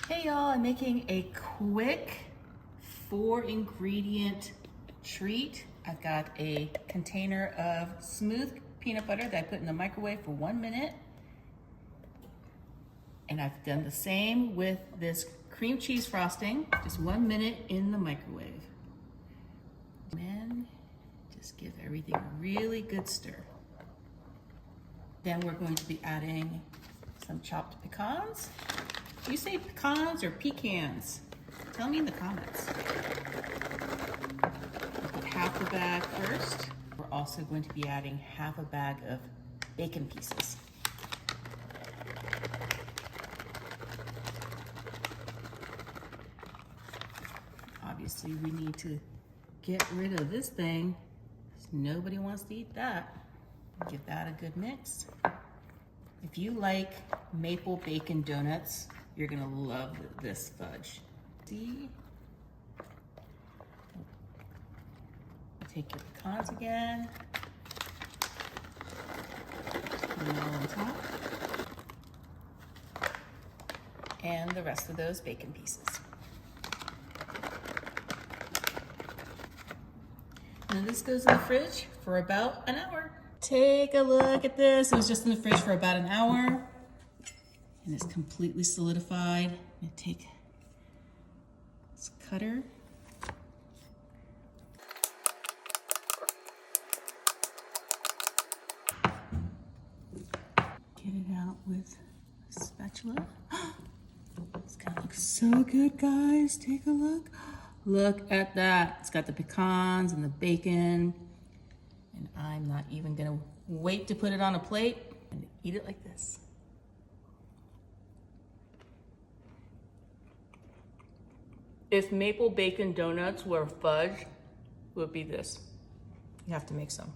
Hey y'all, I'm making a quick 4-ingredient treat. I've got a container of smooth peanut butter that I put in the microwave for 1 minute. And I've done the same with this cream cheese frosting, just 1 minute in the microwave. And then just give everything a really good stir. Then we're going to be adding some chopped pecans. Do you say pecans or pecans? Tell me in the comments. We'll put half the bag first. We're also going to be adding half a bag of bacon pieces. Obviously, we need to get rid of this thing, because nobody wants to eat that. Give that a good mix. If you like maple bacon donuts, you're gonna love this fudge. See? Take your pecans again. Put them all on top. And the rest of those bacon pieces. And this goes in the fridge for about an hour. Take a look at this. It was just in the fridge for about an hour. And it's completely solidified. I'm gonna take this cutter. Get it out with a spatula. It's gonna look so good, guys. Take a look. Look at that. It's got the pecans and the bacon. And I'm not even gonna wait to put it on a plate and eat it like this. If maple bacon donuts were fudge, it would be this. You have to make some.